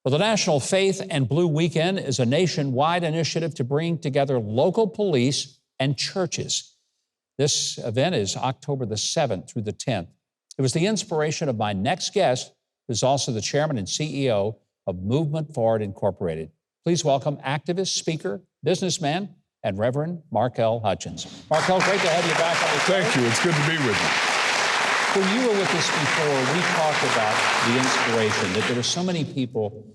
Well, the National Faith and Blue Weekend is a nationwide initiative to bring together local police and churches. This event is October the 7th through the 10th. It was the inspiration of my next guest, who's also the chairman and CEO of Movement Forward Incorporated. Please welcome activist, speaker, businessman, and Reverend Markel Hutchins. Markel, great to have you back on the show. Thank you. It's good to be with you. When you were with us before, we talked about the inspiration, that there were so many people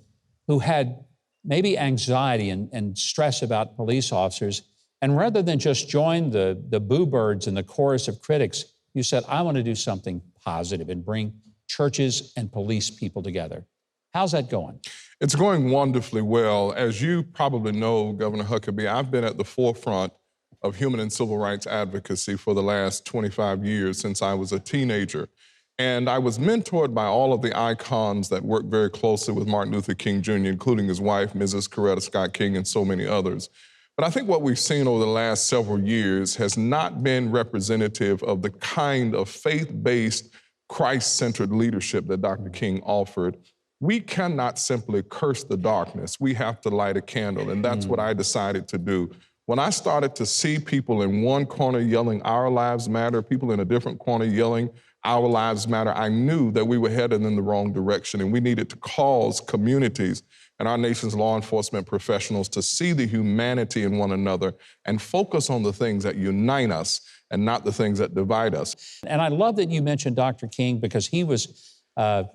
who had maybe anxiety and stress about police officers, and rather than just join the boo birds and the chorus of critics, you said, I want to do something positive and bring churches and police people together. How's that going? It's going wonderfully well. As you probably know, Governor Huckabee, I've been at the forefront of human and civil rights advocacy for the last 25 years since I was a teenager. And I was mentored by all of the icons that worked very closely with Martin Luther King Jr., including his wife, Mrs. Coretta Scott King, and so many others. But I think what we've seen over the last several years has not been representative of the kind of faith-based, Christ-centered leadership that Dr. King offered. We cannot simply curse the darkness. We have to light a candle, and that's what I decided to do. When I started to see people in one corner yelling, "Our lives matter," people in a different corner yelling, "Our lives matter," I knew that we were headed in the wrong direction, and we needed to cause communities and our nation's law enforcement professionals to see the humanity in one another and focus on the things that unite us and not the things that divide us. And I love that you mentioned Dr. King, because he was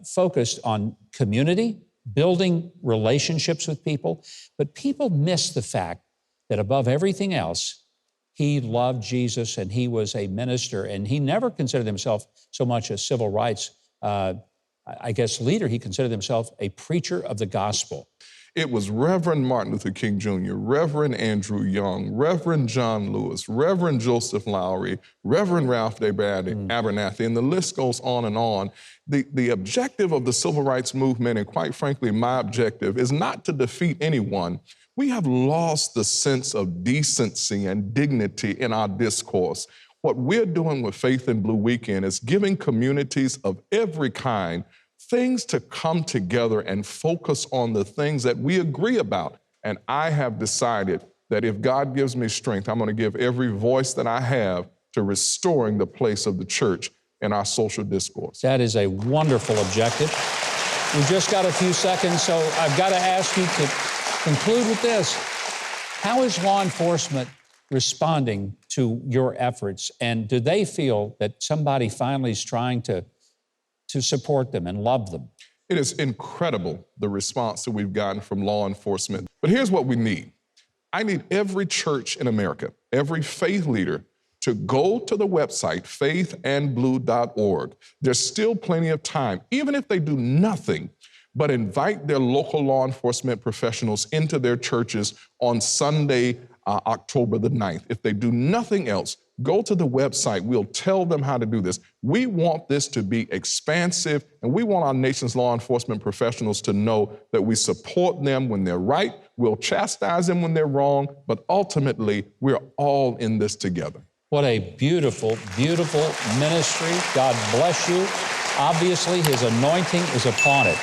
focused on community, building relationships with people, but people miss the fact that above everything else, he loved Jesus and he was a minister, and he never considered himself so much a civil rights, leader. He considered himself a preacher of the gospel. It was Reverend Martin Luther King Jr., Reverend Andrew Young, Reverend John Lewis, Reverend Joseph Lowry, Reverend Ralph D. Abernathy, and the list goes on and on. The objective of the civil rights movement, and quite frankly, my objective, is not to defeat anyone. We have lost the sense of decency and dignity in our discourse. What we're doing with Faith in Blue Weekend is giving communities of every kind things to come together and focus on the things that we agree about. And I have decided that if God gives me strength, I'm going to give every voice that I have to restoring the place of the church in our social discourse. That is a wonderful objective. We've just got a few seconds, so I've got to ask you to conclude with this. How is law enforcement responding to your efforts? And do they feel that somebody finally is trying to support them and love them? It is incredible, the response that we've gotten from law enforcement. But here's what we need. I need every church in America, every faith leader, to go to the website, faithandblue.org. There's still plenty of time, even if they do nothing but invite their local law enforcement professionals into their churches on Sunday, October the 9th. If they do nothing else, go to the website. We'll tell them how to do this. We want this to be expansive, and we want our nation's law enforcement professionals to know that we support them when they're right, we'll chastise them when they're wrong, but ultimately, we're all in this together. What a beautiful, beautiful ministry. God bless you. Obviously, his anointing is upon it.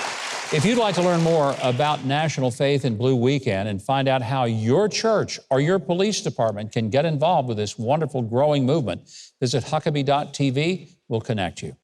If you'd like to learn more about National Faith in Blue Weekend and find out how your church or your police department can get involved with this wonderful growing movement, visit Huckabee.tv. We'll connect you.